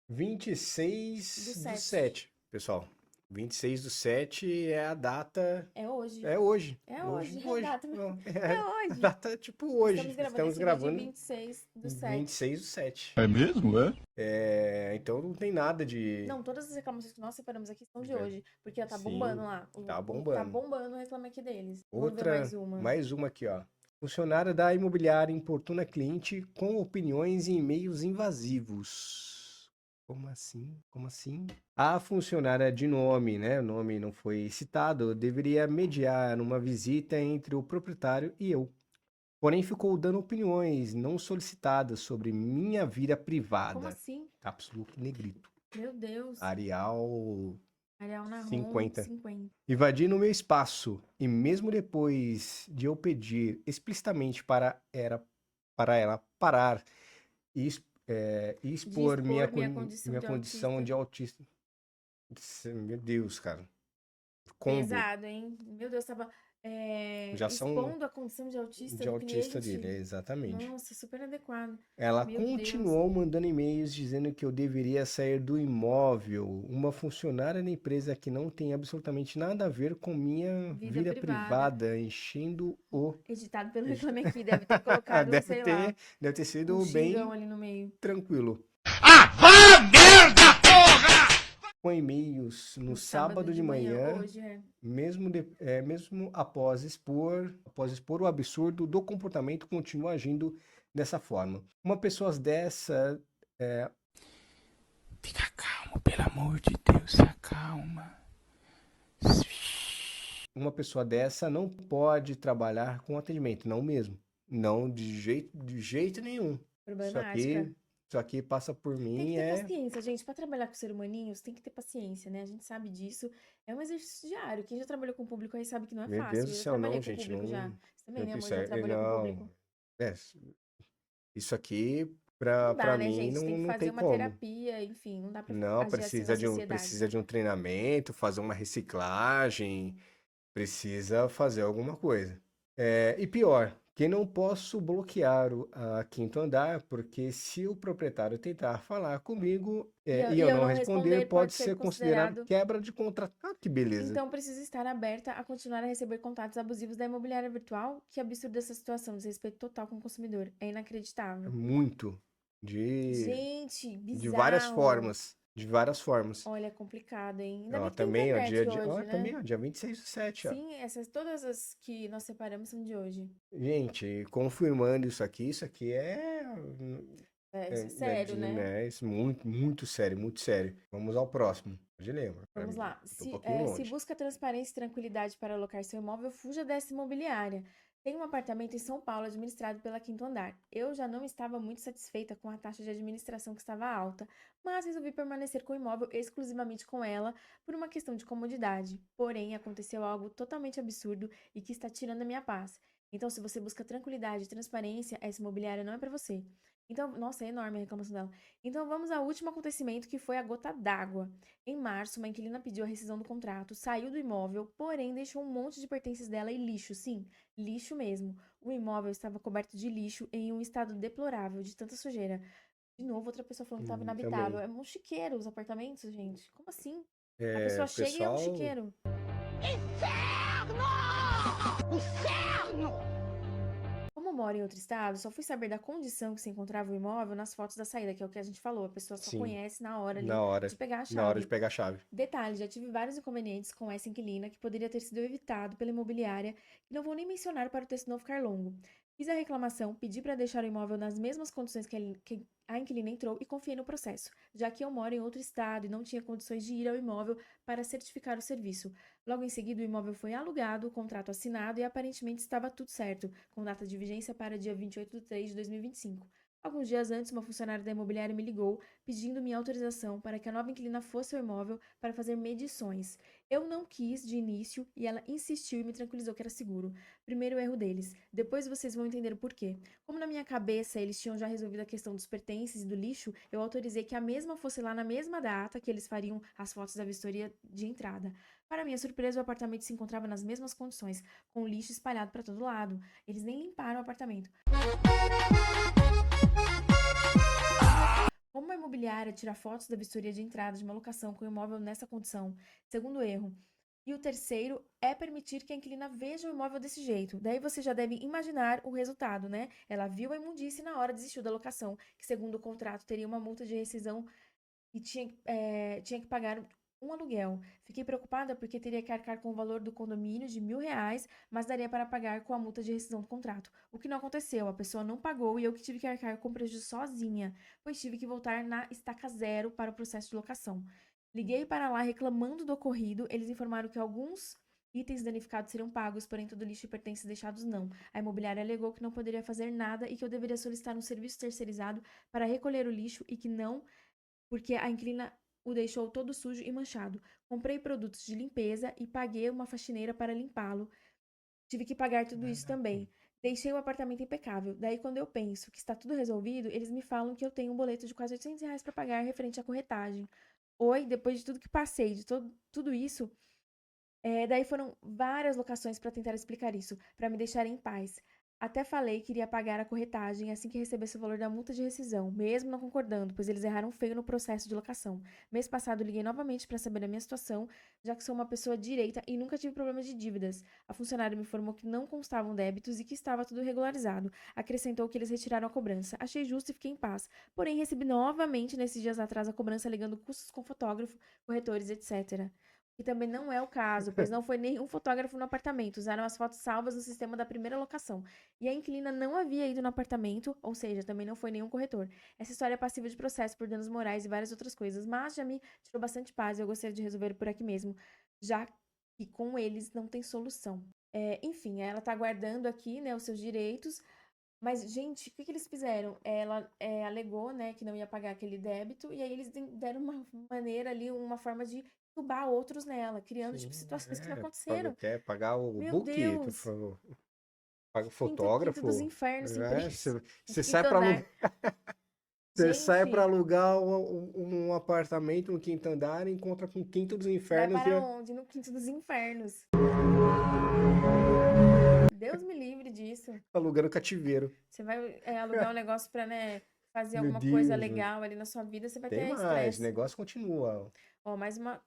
[SPEAKER 1] 26
[SPEAKER 2] Do
[SPEAKER 1] do
[SPEAKER 2] 7.
[SPEAKER 1] 7, pessoal. 26 do 7 é a data.
[SPEAKER 2] É hoje.
[SPEAKER 1] É hoje.
[SPEAKER 2] É hoje. A
[SPEAKER 1] Hoje.
[SPEAKER 2] data,
[SPEAKER 1] Não,
[SPEAKER 2] é
[SPEAKER 1] a
[SPEAKER 2] hoje.
[SPEAKER 1] data tipo hoje.
[SPEAKER 2] Estamos gravando
[SPEAKER 1] Estamos
[SPEAKER 2] esse vídeo
[SPEAKER 1] gravando
[SPEAKER 2] em 26 do 7.
[SPEAKER 1] 26 do 7.
[SPEAKER 7] É mesmo, é?
[SPEAKER 1] Então não tem nada de.
[SPEAKER 2] Não, todas as reclamações que nós separamos aqui são de
[SPEAKER 1] É,
[SPEAKER 2] hoje. Porque tá
[SPEAKER 1] sim,
[SPEAKER 2] bombando lá.
[SPEAKER 1] tá
[SPEAKER 2] Tá
[SPEAKER 1] bombando.
[SPEAKER 2] bombando o Reclame Aqui deles. Vamos ver
[SPEAKER 1] Outra,
[SPEAKER 2] mais uma.
[SPEAKER 1] mais uma aqui, ó. Funcionária da imobiliária importuna cliente com opiniões e e-mails invasivos. Como assim? Como assim? A funcionária de nome, né? O nome não foi citado, deveria mediar uma visita entre o proprietário e eu. Porém, ficou dando opiniões não solicitadas sobre minha vida
[SPEAKER 2] Como
[SPEAKER 1] privada.
[SPEAKER 2] assim?
[SPEAKER 1] Caps Lock negrito.
[SPEAKER 2] Meu Deus.
[SPEAKER 1] Arial
[SPEAKER 2] Arial Narron
[SPEAKER 1] 50.
[SPEAKER 2] 50.
[SPEAKER 1] Invadindo meu espaço e mesmo depois de eu pedir explicitamente para ela parar e expor minha condição de autista. Meu Deus, cara. Combo
[SPEAKER 2] Pesado, hein? Meu Deus, tava
[SPEAKER 1] já são
[SPEAKER 2] expondo a condição de autista do
[SPEAKER 1] autista
[SPEAKER 2] cliente.
[SPEAKER 1] dele, exatamente.
[SPEAKER 2] Nossa, super adequado.
[SPEAKER 1] Ela
[SPEAKER 2] Meu Deus.
[SPEAKER 1] continuou mandando e-mails dizendo que eu deveria sair do imóvel, uma funcionária da empresa que não tem absolutamente nada a ver com minha vida privada, enchendo o.
[SPEAKER 2] Editado pelo Reclame Aqui, deve ter colocado, sei lá,
[SPEAKER 1] Deve ter sido
[SPEAKER 2] um
[SPEAKER 1] bem
[SPEAKER 2] xingão ali no meio.
[SPEAKER 1] tranquilo. Com e-mails no sábado de manhã,
[SPEAKER 2] hoje,
[SPEAKER 1] mesmo após expor o absurdo do comportamento, continua agindo dessa forma. Uma pessoa dessa.
[SPEAKER 7] Fica calmo, pelo amor de Deus, se acalma.
[SPEAKER 1] Uma pessoa dessa não pode trabalhar com atendimento, não mesmo. Não, de jeito nenhum.
[SPEAKER 2] Problemática.
[SPEAKER 1] Isso aqui passa por
[SPEAKER 2] Tem que
[SPEAKER 1] mim,
[SPEAKER 2] ter paciência, gente. Pra trabalhar com ser humaninhos, tem que ter paciência, né? A gente sabe disso. É um exercício diário. Quem já trabalhou com o público aí sabe que não é
[SPEAKER 1] Meu
[SPEAKER 2] fácil.
[SPEAKER 1] Deus do
[SPEAKER 2] Eu já
[SPEAKER 1] céu,
[SPEAKER 2] trabalhei
[SPEAKER 1] não,
[SPEAKER 2] com o
[SPEAKER 1] gente,
[SPEAKER 2] público já.
[SPEAKER 1] não.
[SPEAKER 2] Você também, né, amor?
[SPEAKER 1] Isso
[SPEAKER 2] Já
[SPEAKER 1] aí,
[SPEAKER 2] trabalhou com o
[SPEAKER 1] não.
[SPEAKER 2] público.
[SPEAKER 1] Isso aqui,
[SPEAKER 2] Não
[SPEAKER 1] pra
[SPEAKER 2] dá, né,
[SPEAKER 1] mim,
[SPEAKER 2] gente? Tem que
[SPEAKER 1] não
[SPEAKER 2] fazer
[SPEAKER 1] tem
[SPEAKER 2] uma
[SPEAKER 1] como.
[SPEAKER 2] terapia, enfim, não dá pra
[SPEAKER 1] Não,
[SPEAKER 2] agir assim na sociedade.
[SPEAKER 1] precisa de um treinamento, fazer uma reciclagem, precisa fazer alguma coisa. E pior, que não posso bloquear a quinto andar, porque se o proprietário tentar falar comigo e eu não responder, pode ser considerado quebra de contrato. Ah, que beleza.
[SPEAKER 2] Então, preciso estar aberta a continuar a receber contatos abusivos da imobiliária virtual? Que absurdo essa situação, desrespeito total com o consumidor. É inacreditável.
[SPEAKER 1] Muito.
[SPEAKER 2] Gente,
[SPEAKER 1] De várias
[SPEAKER 2] bizarro.
[SPEAKER 1] formas. De várias formas.
[SPEAKER 2] Olha, é complicado, hein? Ainda
[SPEAKER 1] Ó,
[SPEAKER 2] bem que tem
[SPEAKER 1] também, ó,
[SPEAKER 2] internet hoje, né?
[SPEAKER 1] também, ó, dia 26 do 7, ó.
[SPEAKER 2] Sim, todas as que nós separamos são de hoje.
[SPEAKER 1] Gente, confirmando isso aqui é.
[SPEAKER 2] Isso é sério, né?
[SPEAKER 1] Isso muito, muito sério, muito sério. Vamos ao próximo. Pode ler, amor.
[SPEAKER 2] Vamos lá.
[SPEAKER 1] Tô um pouquinho
[SPEAKER 2] Se
[SPEAKER 1] longe.
[SPEAKER 2] busca transparência e tranquilidade para alocar seu imóvel, fuja dessa imobiliária. Tem um apartamento em São Paulo administrado pela Quinto Andar. Eu já não estava muito satisfeita com a taxa de administração que estava alta, mas resolvi permanecer com o imóvel exclusivamente com ela por uma questão de comodidade. Porém, aconteceu algo totalmente absurdo e que está tirando a minha paz. Então, se você busca tranquilidade e transparência, essa imobiliária não é para você. Então, nossa, é enorme a reclamação dela. Então, vamos ao último acontecimento, que foi a gota d'água. Em março, uma inquilina pediu a rescisão do contrato, saiu do imóvel, porém deixou um monte de pertences dela e lixo, sim, lixo mesmo. O imóvel estava coberto de lixo em um estado deplorável, de tanta sujeira. De novo, outra pessoa falando que estava inabitável.
[SPEAKER 1] Também.
[SPEAKER 2] É um chiqueiro os apartamentos, gente. Como assim? A
[SPEAKER 1] É,
[SPEAKER 2] pessoa chega e é um
[SPEAKER 1] pessoal,
[SPEAKER 2] chiqueiro. Como moro em outro estado, só fui saber da condição que se encontrava o imóvel nas fotos da saída, que é o que a gente falou. A pessoa só
[SPEAKER 1] sim,
[SPEAKER 2] conhece na hora ali
[SPEAKER 1] na hora,
[SPEAKER 2] de pegar a
[SPEAKER 1] na hora de
[SPEAKER 2] chave.
[SPEAKER 1] pegar a chave.
[SPEAKER 2] Detalhe, já tive vários inconvenientes com essa inquilina que poderia ter sido evitado pela imobiliária, que não vou nem mencionar para o texto não ficar longo. Fiz a reclamação, pedi para deixar o imóvel nas mesmas condições que a inquilina entrou e confiei no processo, já que eu moro em outro estado e não tinha condições de ir ao imóvel para certificar o serviço. Logo em seguida, o imóvel foi alugado, o contrato assinado e aparentemente estava tudo certo, com data de vigência para dia 28 de 3 de 2025. Alguns dias antes, uma funcionária da imobiliária me ligou pedindo minha autorização para que a nova inquilina fosse ao imóvel para fazer medições. Eu não quis de início e ela insistiu e me tranquilizou que era seguro. Primeiro erro deles. Depois vocês vão entender o porquê. Como na minha cabeça eles tinham já resolvido a questão dos pertences e do lixo, eu autorizei que a mesma fosse lá na mesma data que eles fariam as fotos da vistoria de entrada. Para minha surpresa, o apartamento se encontrava nas mesmas condições, com lixo espalhado para todo lado. Eles nem limparam o apartamento. Como a imobiliária tira fotos da vistoria de entrada de uma locação com o imóvel nessa condição? Segundo erro. E o terceiro é permitir que a inquilina veja o imóvel desse jeito. Daí você já deve imaginar o resultado, né? Ela viu a imundície e na hora desistiu da locação, que segundo o contrato teria uma multa de rescisão e tinha que pagar um aluguel. Fiquei preocupada porque teria que arcar com o valor do condomínio de R$ 1.000, mas daria para pagar com a multa de rescisão do contrato. O que não aconteceu, a pessoa não pagou e eu que tive que arcar com o prejuízo sozinha, pois tive que voltar na estaca zero para o processo de locação. Liguei para lá reclamando do ocorrido, eles informaram que alguns itens danificados seriam pagos, porém todo lixo e pertences deixados não. A imobiliária alegou que não poderia fazer nada e que eu deveria solicitar um serviço terceirizado para recolher o lixo e que não, porque a inquilina o deixou todo sujo e manchado. Comprei produtos de limpeza e paguei uma faxineira para limpá-lo. Tive que pagar tudo isso também. Deixei o apartamento impecável. Daí, quando eu penso que está tudo resolvido, eles me falam que eu tenho um boleto de quase R$ 800 para pagar referente à corretagem. Oi, depois de tudo que passei, de tudo isso, daí foram várias locações para tentar explicar isso, para me deixarem em paz. Até falei que iria pagar a corretagem assim que recebesse o valor da multa de rescisão, mesmo não concordando, pois eles erraram feio no processo de locação. Mês passado liguei novamente para saber da minha situação, já que sou uma pessoa direita e nunca tive problemas de dívidas. A funcionária me informou que não constavam débitos e que estava tudo regularizado. Acrescentou que eles retiraram a cobrança. Achei justo e fiquei em paz. Porém, recebi novamente nesses dias atrás a cobrança alegando custos com fotógrafo, corretores, etc. Que também não é o caso, pois não foi nenhum fotógrafo no apartamento. Usaram as fotos salvas no sistema da primeira locação. E a inquilina não havia ido no apartamento, ou seja, também não foi nenhum corretor. Essa história é passível de processo por danos morais e várias outras coisas, mas já me tirou bastante paz e eu gostaria de resolver por aqui mesmo, já que com eles não tem solução. Enfim, ela tá aguardando aqui, né, os seus direitos. Mas, gente, o que eles fizeram? Ela alegou, né, que não ia pagar aquele débito, e aí eles deram uma maneira ali, uma forma de tubar outros nela, criando, tipo,
[SPEAKER 1] Sim,
[SPEAKER 2] situações que não aconteceram.
[SPEAKER 1] quer pagar o
[SPEAKER 2] Meu
[SPEAKER 1] book,
[SPEAKER 2] Deus!
[SPEAKER 1] paga o
[SPEAKER 2] Quinta dos
[SPEAKER 1] fotógrafo.
[SPEAKER 2] infernos sem preço.
[SPEAKER 1] Você
[SPEAKER 2] Quinto
[SPEAKER 1] sai para
[SPEAKER 2] andar.
[SPEAKER 1] você sai para
[SPEAKER 2] Gente,
[SPEAKER 1] alugar um apartamento no quinto andar e encontra com o quinto dos
[SPEAKER 2] vai
[SPEAKER 1] infernos
[SPEAKER 2] para onde? No quinto dos infernos. Deus me livre disso.
[SPEAKER 1] alugando cativeiro.
[SPEAKER 2] Você vai alugar um negócio pra, né, fazer
[SPEAKER 1] Meu
[SPEAKER 2] alguma coisa
[SPEAKER 1] Deus,
[SPEAKER 2] legal ali na sua vida, você vai
[SPEAKER 1] tem
[SPEAKER 2] ter
[SPEAKER 1] mais, o
[SPEAKER 2] estresse.
[SPEAKER 1] negócio continua.
[SPEAKER 2] Ó, mais uma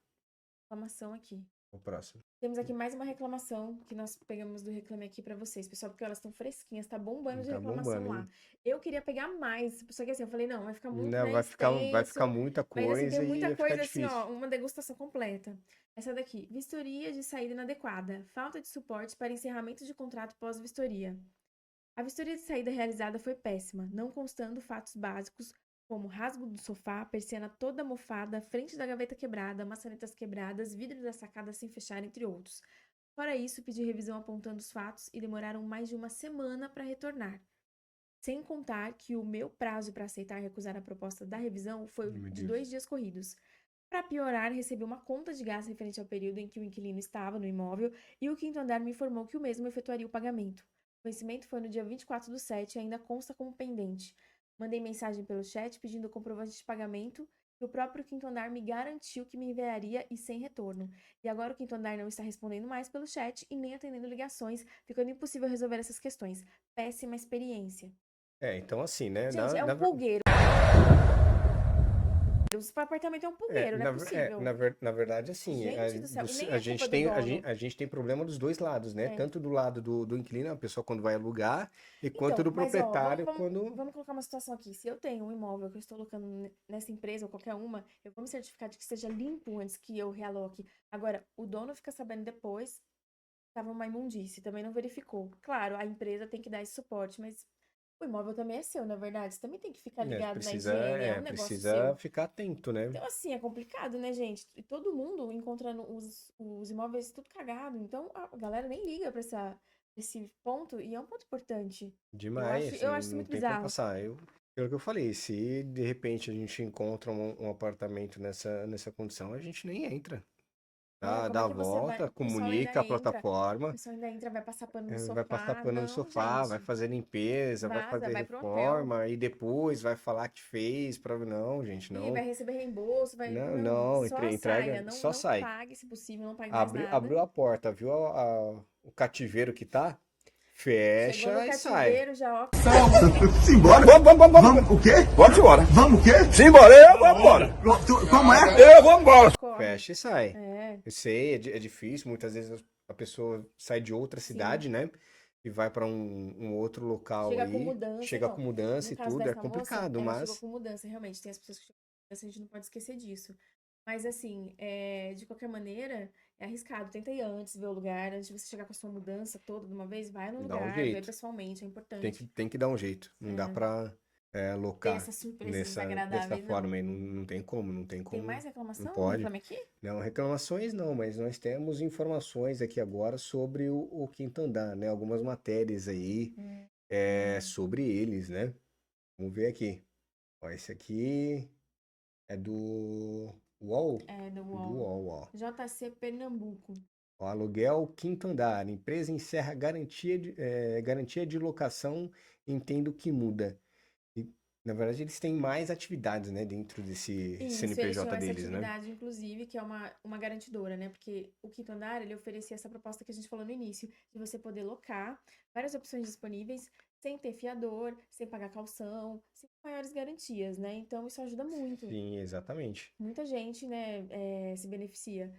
[SPEAKER 2] reclamação aqui.
[SPEAKER 1] O próximo.
[SPEAKER 2] Temos aqui mais uma reclamação que nós pegamos do Reclame Aqui pra vocês, pessoal, porque elas estão fresquinhas, tá bombando de
[SPEAKER 1] Tá
[SPEAKER 2] reclamação
[SPEAKER 1] bombando,
[SPEAKER 2] lá.
[SPEAKER 1] hein?
[SPEAKER 2] Eu queria pegar mais, só que assim, eu falei, não, vai ficar muito,
[SPEAKER 1] Não,
[SPEAKER 2] né,
[SPEAKER 1] vai ficar
[SPEAKER 2] extenso,
[SPEAKER 1] muita
[SPEAKER 2] mas assim, tem
[SPEAKER 1] coisa e
[SPEAKER 2] muita
[SPEAKER 1] vai ficar
[SPEAKER 2] coisa assim,
[SPEAKER 1] difícil.
[SPEAKER 2] ó, uma degustação completa. Essa daqui, vistoria de saída inadequada, falta de suporte para encerramento de contrato pós-vistoria. A vistoria de saída realizada foi péssima, não constando fatos básicos como rasgo do sofá, persiana toda mofada, frente da gaveta quebrada, maçanetas quebradas, vidro da sacada sem fechar, entre outros. Fora isso, pedi revisão apontando os fatos e demoraram mais de uma semana para retornar. Sem contar que o meu prazo para aceitar e recusar a proposta da revisão foi
[SPEAKER 1] Meu
[SPEAKER 2] de
[SPEAKER 1] Deus.
[SPEAKER 2] 2 dias corridos. Para piorar, recebi uma conta de gás referente ao período em que o inquilino estava no imóvel e o quinto andar me informou que o mesmo efetuaria o pagamento. O vencimento foi no dia 24/7 e ainda consta como pendente. Mandei mensagem pelo chat pedindo o comprovante de pagamento e o próprio quinto andar me garantiu que me enviaria e sem retorno. E agora o quinto andar não está respondendo mais pelo chat e nem atendendo ligações, ficando impossível resolver essas questões. Péssima experiência.
[SPEAKER 1] Então assim, né?
[SPEAKER 2] Gente, é um pulgueiro. O apartamento é um pulgueiro, não é possível.
[SPEAKER 1] Na verdade, assim,
[SPEAKER 2] Gente do céu, e nem
[SPEAKER 1] a
[SPEAKER 2] é
[SPEAKER 1] gente
[SPEAKER 2] culpa do
[SPEAKER 1] tem,
[SPEAKER 2] dono.
[SPEAKER 1] a gente tem problema dos dois lados, né?
[SPEAKER 2] É.
[SPEAKER 1] Tanto do lado do inquilino, a pessoa quando vai alugar, e quanto
[SPEAKER 2] Então,
[SPEAKER 1] do
[SPEAKER 2] mas ó,
[SPEAKER 1] proprietário quando.
[SPEAKER 2] vamos colocar uma situação aqui. Se eu tenho um imóvel que eu estou alocando nessa empresa ou qualquer uma, eu vou me certificar de que seja limpo antes que eu realoque. Agora, o dono fica sabendo depois, estava uma imundície, também não verificou. Claro, a empresa tem que dar esse suporte, mas o imóvel também é seu, na verdade. Você também tem que ficar ligado na higiene, é um negócio
[SPEAKER 1] Precisa
[SPEAKER 2] seu.
[SPEAKER 1] ficar atento, né?
[SPEAKER 2] Então, assim, é complicado, né, gente? E todo mundo encontrando os imóveis tudo cagado. Então, a galera nem liga pra esse ponto, e é um ponto importante.
[SPEAKER 1] Demais,
[SPEAKER 2] Eu acho isso
[SPEAKER 1] não
[SPEAKER 2] muito
[SPEAKER 1] tem como
[SPEAKER 2] bizarro.
[SPEAKER 1] passar. Pelo que eu falei, se de repente a gente encontra um apartamento nessa condição, a gente nem entra.
[SPEAKER 2] Como
[SPEAKER 1] Dá
[SPEAKER 2] é
[SPEAKER 1] a
[SPEAKER 2] que você vai?
[SPEAKER 1] volta,
[SPEAKER 2] O pessoal
[SPEAKER 1] comunica a
[SPEAKER 2] ainda entra, o
[SPEAKER 1] plataforma,
[SPEAKER 2] pessoal ainda entra, vai passar pano no
[SPEAKER 1] vai passar
[SPEAKER 2] sofá.
[SPEAKER 1] pano no
[SPEAKER 2] Não,
[SPEAKER 1] sofá, vai
[SPEAKER 2] gente.
[SPEAKER 1] fazer limpeza, vai
[SPEAKER 2] Vaza,
[SPEAKER 1] fazer
[SPEAKER 2] vai pro hotel.
[SPEAKER 1] reforma e depois vai falar que fez, não, gente,
[SPEAKER 2] E vai
[SPEAKER 1] não.
[SPEAKER 2] receber reembolso, vai.
[SPEAKER 1] Não,
[SPEAKER 2] Não,
[SPEAKER 1] não,
[SPEAKER 2] só saia.
[SPEAKER 1] entrega,
[SPEAKER 2] Não,
[SPEAKER 1] só
[SPEAKER 2] não
[SPEAKER 1] sai.
[SPEAKER 2] pague, se possível, não pague mais nada.
[SPEAKER 1] Abriu a porta, viu o cativeiro que tá?
[SPEAKER 2] Chegou no
[SPEAKER 1] Fecha e sai.
[SPEAKER 2] cativeiro, já, ó.
[SPEAKER 8] Simbora. Vamos, o quê? Vamos embora. Vamos o quê? Simbora, eu vou embora. Como é? Eu vou embora.
[SPEAKER 2] Corre.
[SPEAKER 1] Fecha e sai.
[SPEAKER 2] É,
[SPEAKER 1] Eu sei, é difícil, muitas vezes a pessoa sai de outra
[SPEAKER 2] sim.
[SPEAKER 1] cidade, né? E vai para um outro local
[SPEAKER 2] Chega com
[SPEAKER 1] aí,
[SPEAKER 2] mudança,
[SPEAKER 1] chega
[SPEAKER 2] não.
[SPEAKER 1] com mudança
[SPEAKER 2] No
[SPEAKER 1] e
[SPEAKER 2] caso
[SPEAKER 1] tudo, é
[SPEAKER 2] dessa moça,
[SPEAKER 1] complicado,
[SPEAKER 2] ela chegou
[SPEAKER 1] mas
[SPEAKER 2] com mudança, realmente. Tem as pessoas que chegam com mudança, a gente não pode esquecer disso. Mas assim, de qualquer maneira, é arriscado. Tenta ir antes, ver o lugar, antes de você chegar com a sua mudança toda de uma vez, vai no
[SPEAKER 1] dá um
[SPEAKER 2] lugar, vê
[SPEAKER 1] jeito.
[SPEAKER 2] pessoalmente, é importante.
[SPEAKER 1] Tem que dar um jeito. Não dá pra
[SPEAKER 2] Ter
[SPEAKER 1] alocar
[SPEAKER 2] essas surpresas
[SPEAKER 1] dessa
[SPEAKER 2] desagradáveis, não.
[SPEAKER 1] forma aí. Não tem como, não tem
[SPEAKER 2] Tem
[SPEAKER 1] como.
[SPEAKER 2] mais reclamação?
[SPEAKER 1] Não pode.
[SPEAKER 2] Reclame aqui?
[SPEAKER 1] Não, reclamações não, mas nós temos informações aqui agora sobre o quinto andar, né? Algumas matérias aí sobre eles, né? Vamos ver aqui. Ó, esse aqui é do UOL?
[SPEAKER 2] É, do
[SPEAKER 1] Do
[SPEAKER 2] UOL.
[SPEAKER 1] UOL, ó.
[SPEAKER 2] JC Pernambuco.
[SPEAKER 1] Ó, aluguel quinto andar. Empresa encerra garantia de locação, entendo que muda. E, na verdade, eles têm mais atividades, né, dentro desse
[SPEAKER 2] Isso, eles
[SPEAKER 1] CNPJ
[SPEAKER 2] tinham essa
[SPEAKER 1] deles, né?
[SPEAKER 2] atividade, inclusive, que é uma garantidora, né? Porque o quinto andar, ele oferecia essa proposta que a gente falou no início, de você poder locar várias opções disponíveis, sem ter fiador, sem pagar calção, sem maiores garantias, né? Então, isso ajuda muito.
[SPEAKER 1] Sim, exatamente.
[SPEAKER 2] Muita gente, né, se beneficia.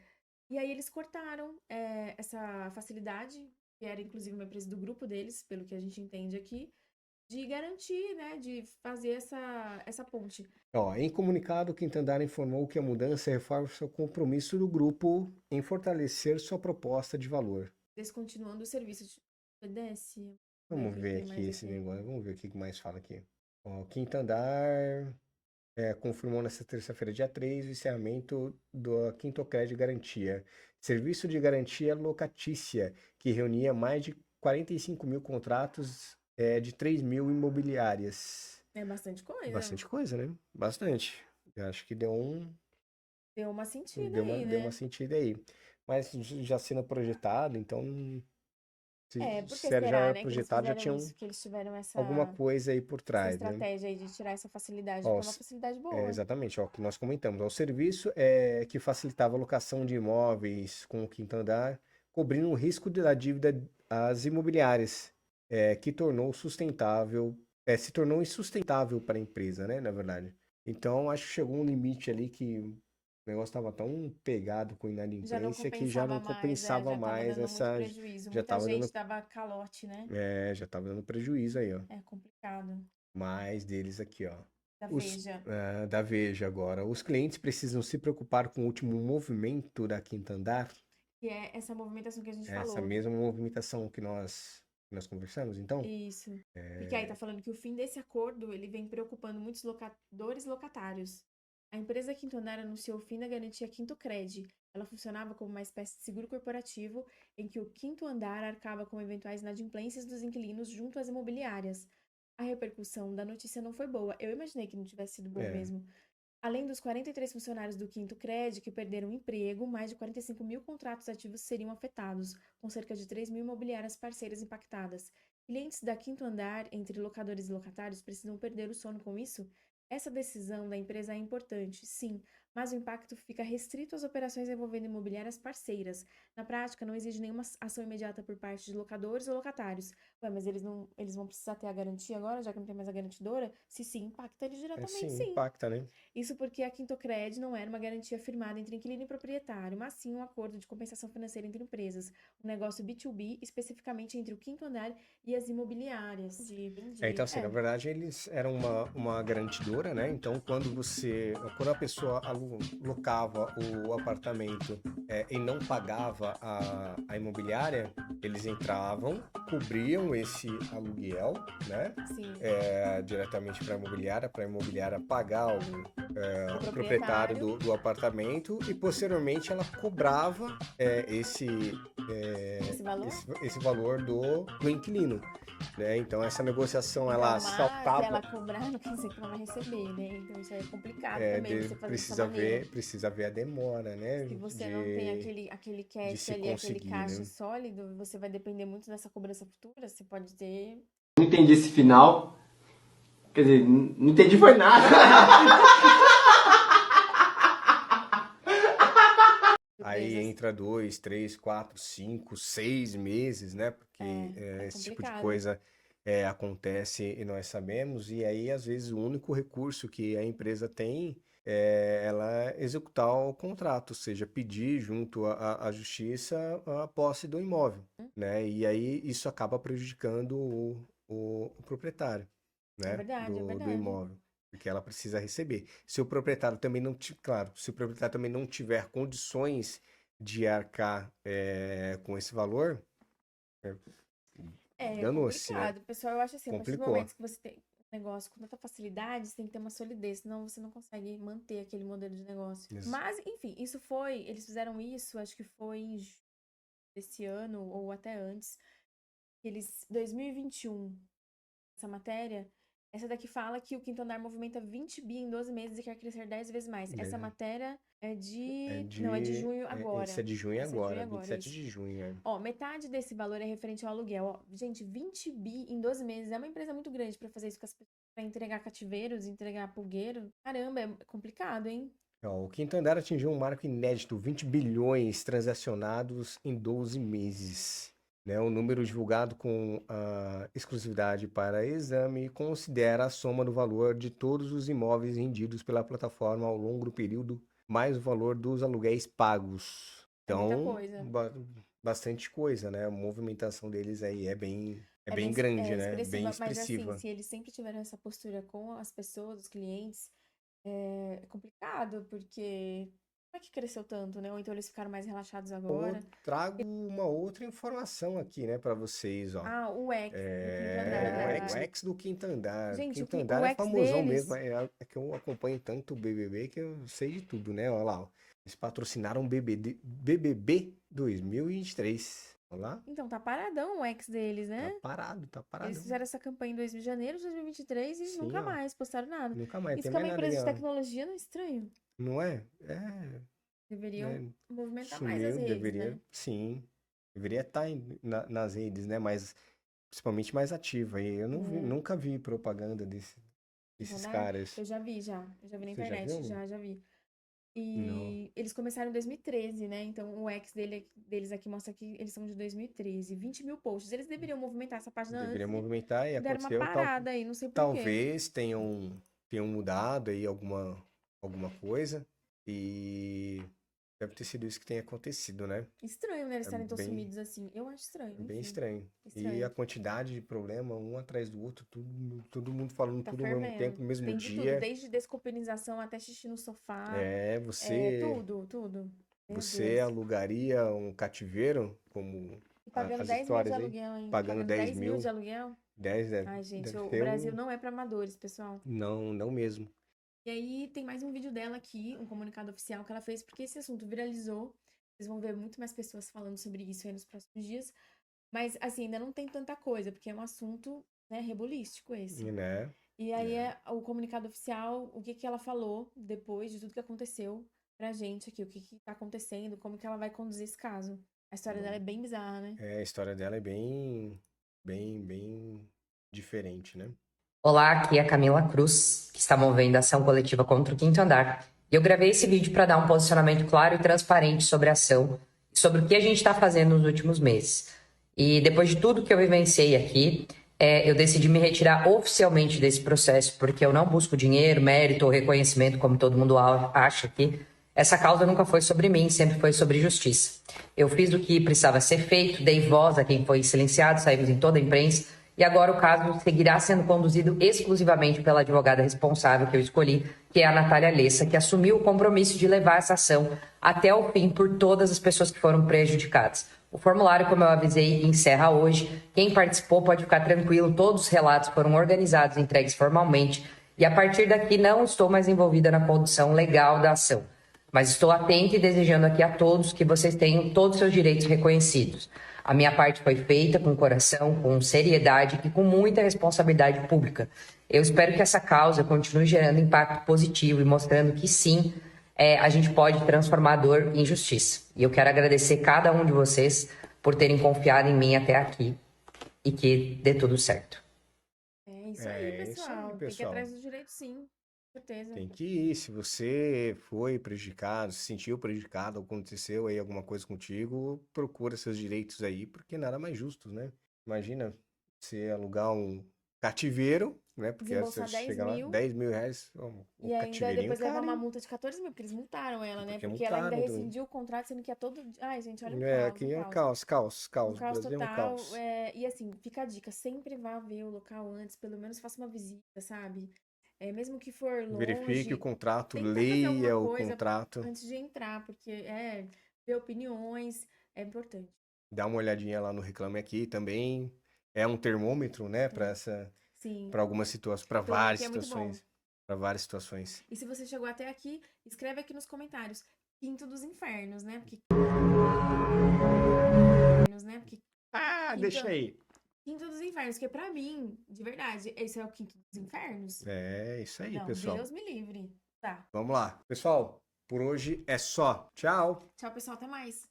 [SPEAKER 2] E aí, eles cortaram essa facilidade, que era, inclusive, uma empresa do grupo deles, pelo que a gente entende aqui, de garantir, né, de fazer essa ponte.
[SPEAKER 1] Ó, em comunicado, o quinto andar informou que a mudança reforça o compromisso do grupo em fortalecer sua proposta de valor.
[SPEAKER 2] Descontinuando o serviço de obedece.
[SPEAKER 1] Vamos
[SPEAKER 2] que
[SPEAKER 1] ver
[SPEAKER 2] tem
[SPEAKER 1] aqui
[SPEAKER 2] mais
[SPEAKER 1] esse
[SPEAKER 2] aqui.
[SPEAKER 1] negócio. Vamos ver o que mais fala aqui. Ó, o quinto andar confirmou nesta terça-feira, dia 3, o encerramento do Quintocred Garantia. Serviço de garantia locatícia, que reunia mais de 45 mil contratos de 3 mil imobiliárias.
[SPEAKER 2] É bastante coisa.
[SPEAKER 1] Bastante coisa, né? Bastante. Eu acho que deu
[SPEAKER 2] Deu uma sentida
[SPEAKER 1] deu
[SPEAKER 2] aí,
[SPEAKER 1] deu
[SPEAKER 2] né?
[SPEAKER 1] uma sentida aí. Mas já sendo projetado, então,
[SPEAKER 2] Por que
[SPEAKER 1] se era já
[SPEAKER 2] será,
[SPEAKER 1] era
[SPEAKER 2] né, que eles
[SPEAKER 1] projetado, já
[SPEAKER 2] fizeram
[SPEAKER 1] tinha
[SPEAKER 2] isso, que eles tiveram
[SPEAKER 1] alguma coisa aí por
[SPEAKER 2] essa
[SPEAKER 1] trás, né?
[SPEAKER 2] estratégia aí de tirar essa facilidade,
[SPEAKER 1] Ó,
[SPEAKER 2] porque é uma facilidade boa.
[SPEAKER 1] exatamente, ó, que nós comentamos. Ó, o serviço que facilitava a locação de imóveis com o quinto andar, cobrindo o risco da dívida às imobiliárias, que se tornou insustentável para a empresa, né, na verdade. Então, acho que chegou um limite ali que o negócio estava tão pegado com inadimplência que já não compensava mais
[SPEAKER 2] já tava dando
[SPEAKER 1] essa.
[SPEAKER 2] muito prejuízo.
[SPEAKER 1] Já
[SPEAKER 2] Muita
[SPEAKER 1] estava
[SPEAKER 2] gente
[SPEAKER 1] dando,
[SPEAKER 2] dava calote, né?
[SPEAKER 1] já estava dando prejuízo aí, ó.
[SPEAKER 2] É complicado.
[SPEAKER 1] Mais deles aqui, ó.
[SPEAKER 2] Da
[SPEAKER 1] Os,
[SPEAKER 2] Veja.
[SPEAKER 1] da Veja agora. Os clientes precisam se preocupar com o último movimento da quinta andar.
[SPEAKER 2] Que é essa movimentação que a gente
[SPEAKER 1] Essa
[SPEAKER 2] falou.
[SPEAKER 1] mesma movimentação que nós conversamos, então.
[SPEAKER 2] Isso. Porque aí tá falando que o fim desse acordo, ele vem preocupando muitos locadores e locatários. A empresa Quinto Andar anunciou o fim da garantia Quintocred. Ela funcionava como uma espécie de seguro corporativo em que o Quinto Andar arcava com eventuais inadimplências dos inquilinos junto às imobiliárias. A repercussão da notícia não foi boa. Eu imaginei que não tivesse sido boa mesmo. Além dos 43 funcionários do Quinto Cred que perderam o emprego, mais de 45 mil contratos ativos seriam afetados, com cerca de 3 mil imobiliárias parceiras impactadas. Clientes da Quinto Andar, entre locadores e locatários, precisam perder o sono com isso? Essa decisão da empresa é importante, sim, mas o impacto fica restrito às operações envolvendo imobiliárias parceiras. Na prática, não exige nenhuma ação imediata por parte de locadores ou locatários. Ué, mas eles vão precisar ter a garantia agora, já que não tem mais a garantidora? Se sim, impacta eles diretamente, sim.
[SPEAKER 1] Impacta, né?
[SPEAKER 2] Isso porque a Quintocred não era uma garantia firmada entre inquilino e proprietário, mas sim um acordo de compensação financeira entre empresas, um negócio B2B, especificamente entre o Quinto Andar e as imobiliárias.
[SPEAKER 1] Então, assim, na verdade, eles eram uma garantidora, né? Então, quando a pessoa locava o apartamento e não pagava a imobiliária, eles entravam, cobriam esse aluguel, né?
[SPEAKER 2] Sim.
[SPEAKER 1] Diretamente para a imobiliária pagar o proprietário do apartamento, e posteriormente ela cobrava esse valor do inquilino. Né? Então essa negociação ela saltava.
[SPEAKER 2] Se ela cobrar, não quer dizer que ela vai receber, né? Então isso aí é complicado também. Você fazer
[SPEAKER 1] precisa ver a demora, né?
[SPEAKER 2] Se você não tem aquele cash ali, aquele caixa sólido, você vai depender muito dessa cobrança futura. Você pode ter.
[SPEAKER 9] Não entendi esse final. Quer dizer, não entendi foi nada.
[SPEAKER 1] Aí entra 2, 3, 4, 5, 6 meses, né? Porque esse tipo de coisa acontece e nós sabemos. E aí, às vezes, o único recurso que a empresa tem é ela executar o contrato, ou seja, pedir junto à justiça a posse do imóvel, né? E aí isso acaba prejudicando o proprietário, né? Do imóvel. Porque ela precisa receber. Se o proprietário também não tiver condições de arcar com esse valor, danou-se,
[SPEAKER 2] complicado.
[SPEAKER 1] Né?
[SPEAKER 2] Pessoal, eu acho assim,
[SPEAKER 1] Complicou.
[SPEAKER 2] a partir do momento que você tem um negócio com tanta facilidade, você tem que ter uma solidez, senão você não consegue manter aquele modelo de negócio.
[SPEAKER 1] Isso.
[SPEAKER 2] Mas, enfim, eles fizeram isso, acho que foi em julho desse ano, ou até antes, 2021, essa matéria. Essa daqui fala que o Quinto Andar movimenta 20 bi em 12 meses e quer crescer 10 vezes mais. Essa matéria não, é de junho agora.
[SPEAKER 1] Essa é de junho agora, 27
[SPEAKER 2] isso.
[SPEAKER 1] de junho.
[SPEAKER 2] Ó, metade desse valor é referente ao aluguel. Ó, gente, 20 bi em 12 meses. É uma empresa muito grande pra fazer isso com as pessoas, pra entregar cativeiros, entregar pulgueiro. Caramba, é complicado, hein?
[SPEAKER 1] O Quinto Andar atingiu um marco inédito, 20 bilhões transacionados em 12 meses. Né, o número divulgado com a exclusividade para exame considera a soma do valor de todos os imóveis vendidos pela plataforma ao longo do período, mais o valor dos aluguéis pagos. Então, bastante coisa, né? A movimentação deles aí é bem grande, né? Bem expressiva.
[SPEAKER 2] Mas assim, se eles sempre tiveram essa postura com as pessoas, os clientes, é complicado, porque... Como é que cresceu tanto, né? Ou então eles ficaram mais relaxados agora?
[SPEAKER 1] Eu trago uma outra informação aqui, né, para vocês, ó.
[SPEAKER 2] O X do Quinto Andar.
[SPEAKER 1] O X do Quinto Andar.
[SPEAKER 2] Gente,
[SPEAKER 1] Quinto Andar é famosão mesmo. É que eu acompanho tanto o BBB que eu sei de tudo, né? Olha lá, ó. Eles patrocinaram o BBB 2023. Olha lá.
[SPEAKER 2] Então, tá paradão o X deles, né?
[SPEAKER 1] Tá parado.
[SPEAKER 2] Eles fizeram essa campanha em janeiro de 2023 e nunca mais postaram nada.
[SPEAKER 1] Nunca mais.
[SPEAKER 2] Isso que é uma empresa de tecnologia, não é estranho?
[SPEAKER 1] Não é?
[SPEAKER 2] Deveriam movimentar mais as redes, né?
[SPEAKER 1] Sim. Deveria estar nas redes, né? Mas principalmente mais ativa. E eu nunca vi propaganda desses caras.
[SPEAKER 2] Eu já vi na internet, já vi. E
[SPEAKER 1] Não.
[SPEAKER 2] eles começaram em 2013, né? Então o X deles aqui mostra que eles são de 2013. 20 mil posts. Eles deveriam movimentar essa página antes.
[SPEAKER 1] Deveriam movimentar e
[SPEAKER 2] deram
[SPEAKER 1] aconteceu.
[SPEAKER 2] Uma parada aí, não sei por quê.
[SPEAKER 1] Talvez tenham mudado aí alguma coisa. E deve ter sido isso que tem acontecido, né?
[SPEAKER 2] Estranho, né? Eles estarem tão sumidos assim. Eu acho estranho.
[SPEAKER 1] Bem estranho. E a quantidade de problema, um atrás do outro, todo mundo falando tudo ao mesmo tempo, no mesmo
[SPEAKER 2] Tem
[SPEAKER 1] dia.
[SPEAKER 2] Tudo, desde descompenização até xixi no sofá. Tudo.
[SPEAKER 1] Você alugaria um cativeiro, como
[SPEAKER 2] e pagando
[SPEAKER 1] as
[SPEAKER 2] 10
[SPEAKER 1] histórias
[SPEAKER 2] mil de aluguel, hein?
[SPEAKER 1] Pagando 10 mil
[SPEAKER 2] de aluguel?
[SPEAKER 1] 10,
[SPEAKER 2] Ai, gente, o Brasil não é para amadores, pessoal.
[SPEAKER 1] Não mesmo.
[SPEAKER 2] E aí tem mais um vídeo dela aqui, um comunicado oficial que ela fez, porque esse assunto viralizou. Vocês vão ver muito mais pessoas falando sobre isso aí nos próximos dias. Mas, assim, ainda não tem tanta coisa, porque é um assunto, né, rebolístico esse.
[SPEAKER 1] Né?
[SPEAKER 2] E aí o comunicado oficial, o que ela falou depois de tudo que aconteceu pra gente aqui, o que tá acontecendo, como que ela vai conduzir esse caso. A história dela é bem bizarra, né?
[SPEAKER 1] A história dela é bem diferente, né?
[SPEAKER 3] Olá, aqui é a Camila Cruz, que está movendo a ação coletiva contra o Quinto Andar. E eu gravei esse vídeo para dar um posicionamento claro e transparente sobre a ação e sobre o que a gente está fazendo nos últimos meses. E depois de tudo que eu vivenciei aqui, eu decidi me retirar oficialmente desse processo, porque eu não busco dinheiro, mérito ou reconhecimento, como todo mundo acha aqui. Essa causa nunca foi sobre mim, sempre foi sobre justiça. Eu fiz o que precisava ser feito, dei voz a quem foi silenciado, saímos em toda a imprensa E agora o caso seguirá sendo conduzido exclusivamente pela advogada responsável que eu escolhi, que é a Natália Lessa, que assumiu o compromisso de levar essa ação até o fim por todas as pessoas que foram prejudicadas. O formulário, como eu avisei, encerra hoje. Quem participou pode ficar tranquilo, todos os relatos foram organizados e entregues formalmente. E a partir daqui não estou mais envolvida na condução legal da ação. Mas estou atenta e desejando aqui a todos que vocês tenham todos os seus direitos reconhecidos. A minha parte foi feita com coração, com seriedade e com muita responsabilidade pública. Eu espero que essa causa continue gerando impacto positivo e mostrando que sim, a gente pode transformar a dor em justiça. E eu quero agradecer cada um de vocês por terem confiado em mim até aqui e que dê tudo certo.
[SPEAKER 2] É isso aí, pessoal. Tem que ir atrás dos direitos, sim. Certeza.
[SPEAKER 1] Tem que ir. Se você foi prejudicado, se sentiu prejudicado, aconteceu aí alguma coisa contigo, procura seus direitos aí, porque nada mais justo, né? Imagina você alugar um cativeiro, né? Porque você
[SPEAKER 2] Desembolsar 10
[SPEAKER 1] chega lá,
[SPEAKER 2] mil.
[SPEAKER 1] 10 mil reais,
[SPEAKER 2] E ainda
[SPEAKER 1] cativeirinho
[SPEAKER 2] depois levar
[SPEAKER 1] caro,
[SPEAKER 2] uma
[SPEAKER 1] hein?
[SPEAKER 2] multa de 14 mil, porque eles multaram ela, né?
[SPEAKER 1] Porque
[SPEAKER 2] Porque ela ainda
[SPEAKER 1] multaram,
[SPEAKER 2] rescindiu o contrato, sendo que é todo. Ai, gente, olha o
[SPEAKER 1] É,
[SPEAKER 2] caos,
[SPEAKER 1] aqui
[SPEAKER 2] um
[SPEAKER 1] é um
[SPEAKER 2] caos.
[SPEAKER 1] caos.
[SPEAKER 2] Um caos
[SPEAKER 1] Brasil é um
[SPEAKER 2] total.
[SPEAKER 1] caos.
[SPEAKER 2] E assim, fica a dica, sempre vá ver o local antes, pelo menos faça uma visita, sabe? Mesmo que for
[SPEAKER 1] Verifique o
[SPEAKER 2] longe,
[SPEAKER 1] contrato,
[SPEAKER 2] tenta fazer alguma
[SPEAKER 1] leia o
[SPEAKER 2] coisa
[SPEAKER 1] contrato,
[SPEAKER 2] antes de entrar, porque ver opiniões é importante.
[SPEAKER 1] dá uma olhadinha lá no Reclame Aqui também. É um termômetro, né,
[SPEAKER 2] Sim,
[SPEAKER 1] para algumas situações, para
[SPEAKER 2] Reclame
[SPEAKER 1] várias
[SPEAKER 2] Aqui é muito bom.
[SPEAKER 1] situações, para várias situações.
[SPEAKER 2] E se você chegou até aqui, escreve aqui nos comentários. Quinto dos Infernos, né? Porque
[SPEAKER 1] Ah, deixa aí.
[SPEAKER 2] Quinto dos Infernos, que pra mim, de verdade, esse é o Quinto dos Infernos.
[SPEAKER 1] É isso aí,
[SPEAKER 2] Não,
[SPEAKER 1] pessoal.
[SPEAKER 2] Deus me livre. Tá.
[SPEAKER 1] Vamos lá. Pessoal, por hoje é só. Tchau.
[SPEAKER 2] Tchau, pessoal. Até mais.